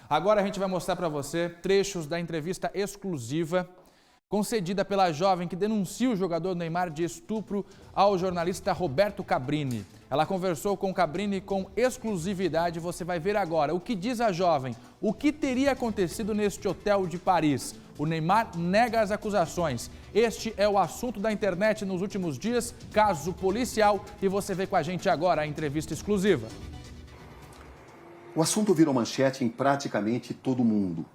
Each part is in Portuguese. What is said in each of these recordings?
Agora a gente vai mostrar para você trechos da entrevista exclusiva concedida pela jovem que denuncia o jogador Neymar de estupro ao jornalista Roberto Cabrini. Ela conversou com Cabrini com exclusividade. Você vai ver agora o que diz a jovem, o que teria acontecido neste hotel de Paris. O Neymar nega as acusações. Este é o assunto da internet nos últimos dias, caso policial, e você vê com a gente agora a entrevista exclusiva. O assunto virou manchete em praticamente todo o mundo.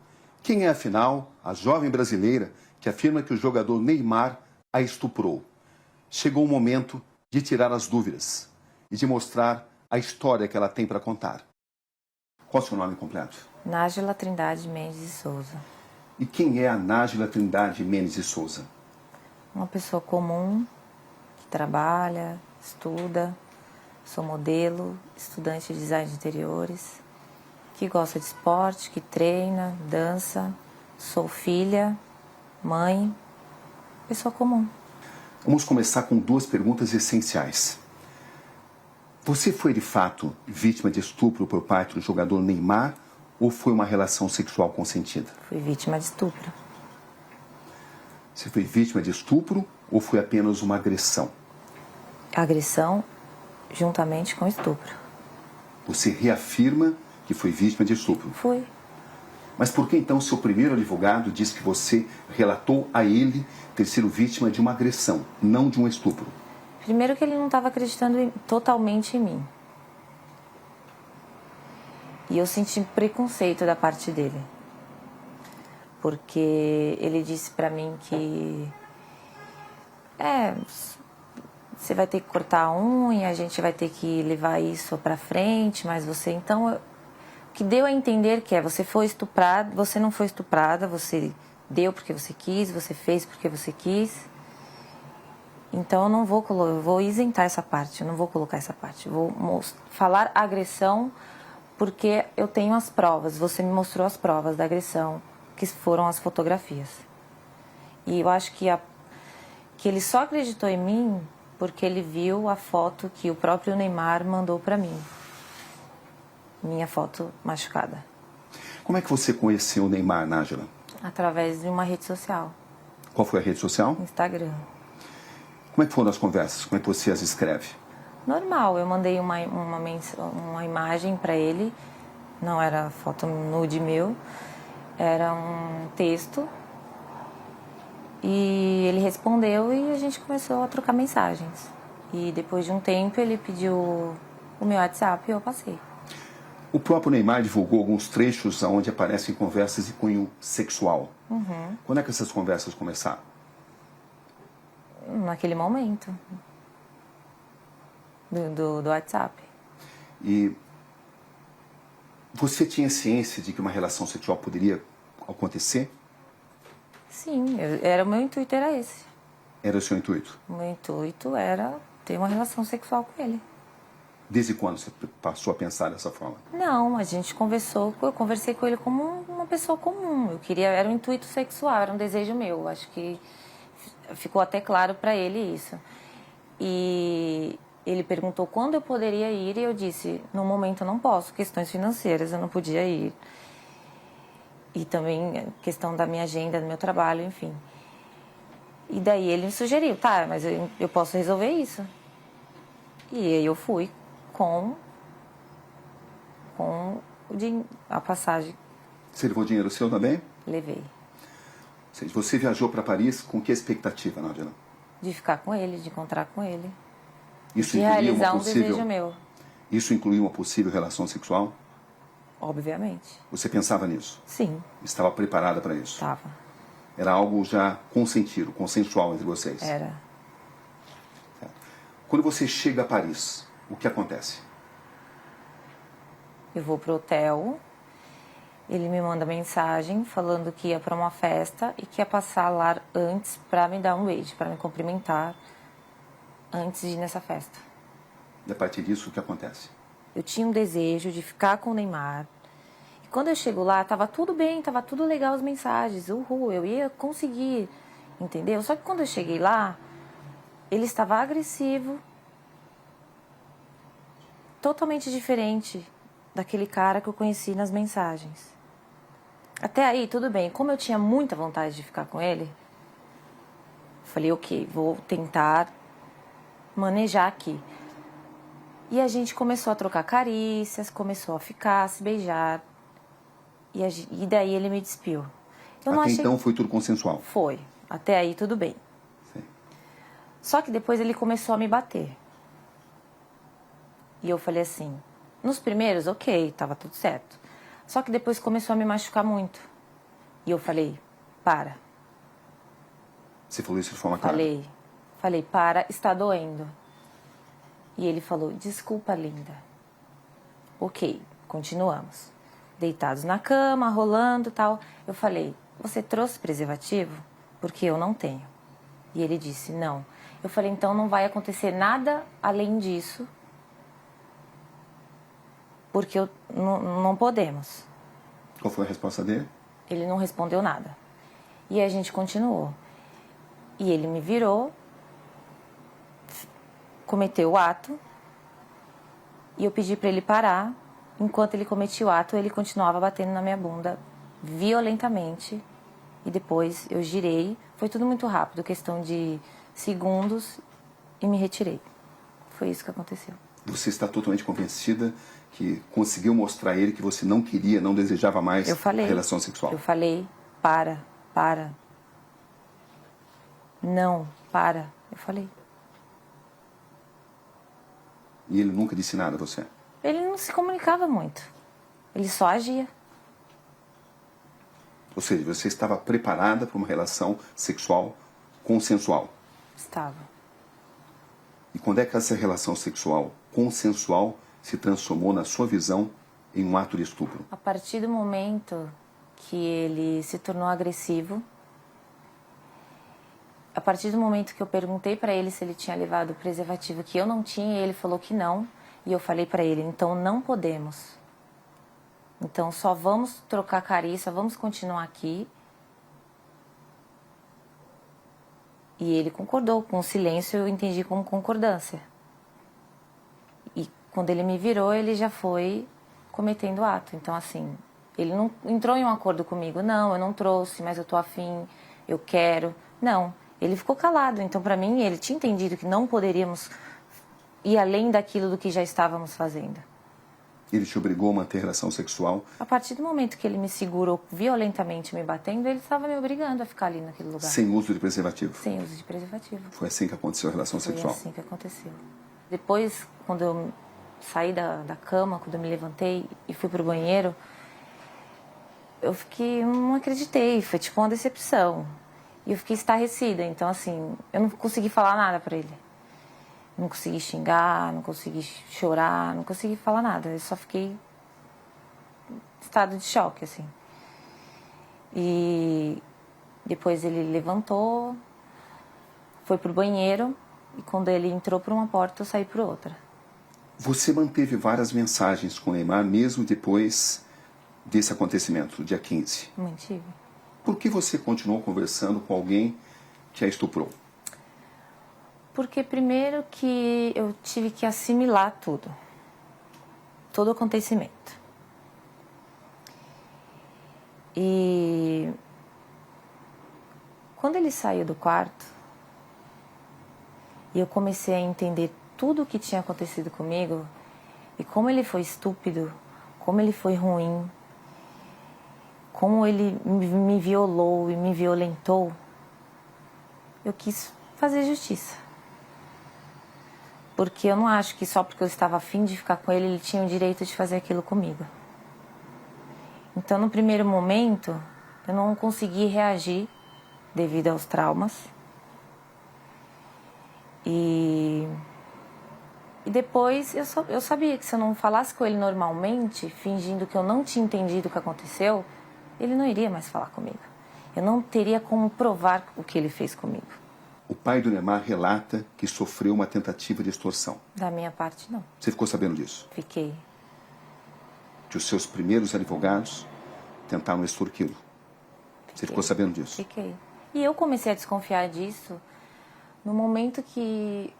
Quem é, afinal, a jovem brasileira que afirma que o jogador Neymar a estuprou? Chegou o momento de tirar as dúvidas e de mostrar a história que ela tem para contar. Qual é o seu nome completo? Nájila Trindade Mendes de Souza. E quem é a Nájila Trindade Mendes de Souza? Uma pessoa comum, que trabalha, estuda, sou modelo, estudante de design de interiores, que gosta de esporte, que treina, dança, sou filha, mãe, pessoa comum. Vamos começar com duas perguntas essenciais. Você foi, de fato, vítima de estupro por parte do jogador Neymar ou foi uma relação sexual consentida? Fui vítima de estupro. Você foi vítima de estupro ou foi apenas uma agressão? Agressão juntamente com estupro. Você reafirma que foi vítima de estupro? Fui. Mas por que então seu primeiro advogado diz que você relatou a ele ter sido vítima de uma agressão, não de um estupro? Primeiro que ele não estava acreditando totalmente em mim. E eu senti preconceito da parte dele. Porque ele disse pra mim que... você vai ter que cortar a unha, a gente vai ter que levar isso pra frente, mas você... Então, o que deu a entender que você foi estuprada, você não foi estuprada, você deu porque você quis, você fez porque você quis. Então, eu vou isentar essa parte, eu não vou colocar essa parte. Vou falar agressão porque eu tenho as provas, você me mostrou as provas da agressão, que foram as fotografias. E eu acho que ele só acreditou em mim porque ele viu a foto que o próprio Neymar mandou para mim. Minha foto machucada. Como é que você conheceu o Neymar, Nájila? Através de uma rede social. Qual foi a rede social? Instagram. Como é que foram as conversas? Como é que você as escreve? Normal, eu mandei uma imagem para ele, não era foto nude meu, era um texto. E ele respondeu e a gente começou a trocar mensagens. E depois de um tempo ele pediu o meu WhatsApp e eu passei. O próprio Neymar divulgou alguns trechos onde aparecem conversas de cunho sexual. Uhum. Quando é que essas conversas começaram? Naquele momento. Do WhatsApp. E você tinha ciência de que uma relação sexual poderia acontecer? Sim, o meu intuito era esse. Era o seu intuito? O meu intuito era ter uma relação sexual com ele. Desde quando você passou a pensar dessa forma? Não, a gente conversou, eu conversei com ele como uma pessoa comum. Era um intuito sexual, era um desejo meu. Acho que ficou até claro para ele isso. E ele perguntou quando eu poderia ir e eu disse, no momento eu não posso, questões financeiras, eu não podia ir. E também questão da minha agenda, do meu trabalho, enfim. E daí ele me sugeriu, tá, mas eu posso resolver isso. E aí eu fui com a passagem. Você levou dinheiro seu também? Levei. Você viajou para Paris com que expectativa, Nájila? De ficar com ele, de encontrar com ele. Isso de realizar um desejo meu. Isso incluía uma possível relação sexual? Obviamente. Você pensava nisso? Sim. Estava preparada para isso? Estava. Era algo já consentido, consensual entre vocês? Era. Quando você chega a Paris, o que acontece? Eu vou pro hotel, ele me manda mensagem falando que ia para uma festa e que ia passar lá antes para me dar um beijo, para me cumprimentar antes de ir nessa festa. E a partir disso, o que acontece? Eu tinha um desejo de ficar com o Neymar. E quando eu chego lá, tava tudo bem, tava tudo legal as mensagens. Uhul, eu ia conseguir, entendeu? Só que quando eu cheguei lá, ele estava agressivo, totalmente diferente daquele cara que eu conheci nas mensagens. Até aí, tudo bem. Como eu tinha muita vontade de ficar com ele, falei, ok, vou tentar manejar aqui. E a gente começou a trocar carícias, começou a ficar, a se beijar. E daí ele me despiu. Eu não Até achei... então foi tudo consensual? Foi. Até aí, tudo bem. Sim. Só que depois ele começou a me bater. E eu falei assim, nos primeiros, ok, tava tudo certo. Só que depois começou a me machucar muito. E eu falei, para. Você falou isso de forma clara? Falei, para, está doendo. E ele falou, desculpa, linda. Ok, continuamos. Deitados na cama, rolando e tal. Eu falei, você trouxe preservativo? Porque eu não tenho. E ele disse, não. Eu falei, então não vai acontecer nada além disso. Porque não podemos. Qual foi a resposta dele? Ele não respondeu nada. E a gente continuou. E ele me virou, cometeu o ato, e eu pedi para ele parar. Enquanto ele cometia o ato, ele continuava batendo na minha bunda violentamente. E depois eu girei. Foi tudo muito rápido, questão de segundos, e me retirei. Foi isso que aconteceu. Você está totalmente convencida que conseguiu mostrar a ele que você não queria, não desejava mais a relação sexual? Eu falei, para. Não, para. Eu falei. E ele nunca disse nada a você? Ele não se comunicava muito. Ele só agia. Ou seja, você estava preparada para uma relação sexual consensual? Estava. E quando é que essa relação sexual consensual se transformou, na sua visão, em um ato de estupro? A partir do momento que ele se tornou agressivo, a partir do momento que eu perguntei para ele se ele tinha levado o preservativo, que eu não tinha, ele falou que não, e eu falei para ele, então não podemos. Então só vamos trocar carícia, vamos continuar aqui. E ele concordou, com o silêncio eu entendi como concordância. E quando ele me virou, ele já foi cometendo o ato. Então assim, ele não entrou em um acordo comigo, não, eu não trouxe, mas eu tô afim, eu quero. Não, ele ficou calado. Então para mim, ele tinha entendido que não poderíamos ir além daquilo do que já estávamos fazendo. Ele te obrigou a manter relação sexual? A partir do momento que ele me segurou violentamente me batendo, ele estava me obrigando a ficar ali naquele lugar. Sem uso de preservativo? Sem uso de preservativo. Foi assim que aconteceu a relação sexual? Foi assim que aconteceu. Depois, quando eu saí da cama, quando eu me levantei e fui pro banheiro, eu fiquei, não acreditei, foi tipo uma decepção. E eu fiquei estarrecida, então assim, eu não consegui falar nada pra ele. Não consegui xingar, não consegui chorar, não consegui falar nada. Eu só fiquei em estado de choque, assim. E depois ele levantou, foi pro banheiro, e quando ele entrou por uma porta, eu saí por outra. Você manteve várias mensagens com o Neymar, mesmo depois desse acontecimento, dia 15? Mantive. Por que você continuou conversando com alguém que a estuprou? Porque primeiro que eu tive que assimilar tudo. Todo o acontecimento. E quando ele saiu do quarto, e eu comecei a entender tudo o que tinha acontecido comigo, e como ele foi estúpido, como ele foi ruim, como ele me violou e me violentou, eu quis fazer justiça. Porque eu não acho que só porque eu estava afim de ficar com ele, ele tinha o direito de fazer aquilo comigo. Então, no primeiro momento, eu não consegui reagir devido aos traumas. E depois eu sabia que se eu não falasse com ele normalmente, fingindo que eu não tinha entendido o que aconteceu, ele não iria mais falar comigo. Eu não teria como provar o que ele fez comigo. O pai do Neymar relata que sofreu uma tentativa de extorsão. Da minha parte, não. Você ficou sabendo disso? Fiquei. Que os seus primeiros advogados tentaram extorquí-lo. Você ficou sabendo disso? Fiquei. E eu comecei a desconfiar disso no momento que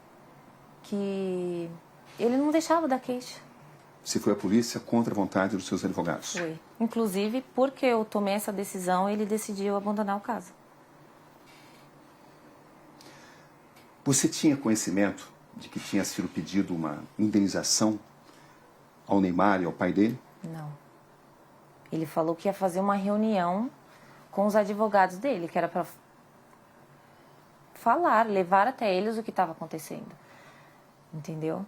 ele não deixava dar queixa. Você foi à polícia contra a vontade dos seus advogados? Foi. Inclusive, porque eu tomei essa decisão, ele decidiu abandonar o caso. Você tinha conhecimento de que tinha sido pedido uma indenização ao Neymar e ao pai dele? Não. Ele falou que ia fazer uma reunião com os advogados dele, que era para falar, levar até eles o que estava acontecendo. Entendeu?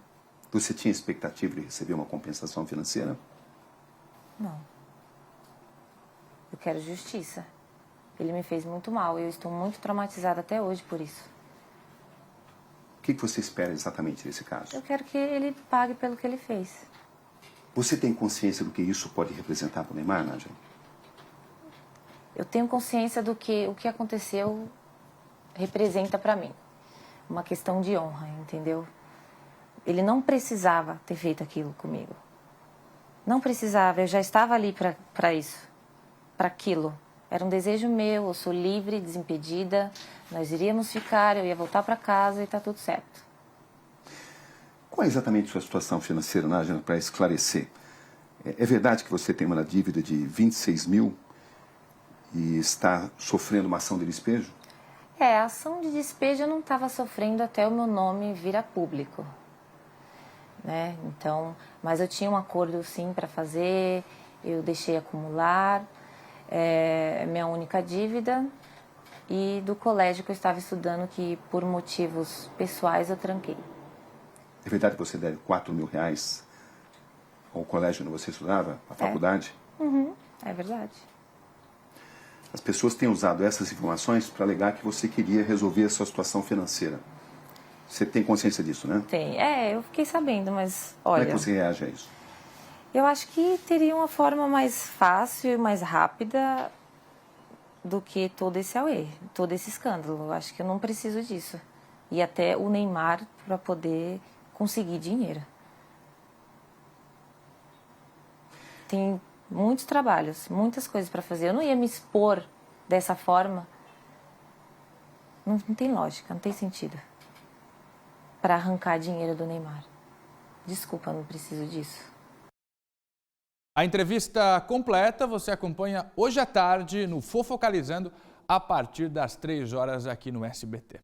Você tinha expectativa de receber uma compensação financeira? Não. Eu quero justiça. Ele me fez muito mal. Eu estou muito traumatizada até hoje por isso. O que você espera exatamente desse caso? Eu quero que ele pague pelo que ele fez. Você tem consciência do que isso pode representar para o Neymar, Nájila? Eu tenho consciência do que o que aconteceu representa para mim. Uma questão de honra, entendeu? Ele não precisava ter feito aquilo comigo. Não precisava, eu já estava ali para isso, para aquilo. Era um desejo meu, eu sou livre, desimpedida, nós iríamos ficar, eu ia voltar para casa e está tudo certo. Qual é exatamente a sua situação financeira, Nájila, para esclarecer? É verdade que você tem uma dívida de 26 mil e está sofrendo uma ação de despejo? A ação de despejo eu não estava sofrendo até o meu nome vir a público. Né? Então, mas eu tinha um acordo sim para fazer, eu deixei acumular, é minha única dívida, e do colégio que eu estava estudando, que por motivos pessoais eu tranquei. É verdade que você deve 4 mil reais ao colégio onde você estudava, à faculdade? É verdade. As pessoas têm usado essas informações para alegar que você queria resolver a sua situação financeira. Você tem consciência disso, né? Tem. Eu fiquei sabendo, mas olha... Como é que você reage a isso? Eu acho que teria uma forma mais fácil e mais rápida do que todo esse auê, todo esse escândalo. Eu acho que eu não preciso disso. E até o Neymar para poder conseguir dinheiro. Tem muitos trabalhos, muitas coisas para fazer. Eu não ia me expor dessa forma. Não tem lógica, não tem sentido. Para arrancar dinheiro do Neymar. Desculpa, eu não preciso disso. A entrevista completa você acompanha hoje à tarde no Fofocalizando, a partir das 3 horas aqui no SBT.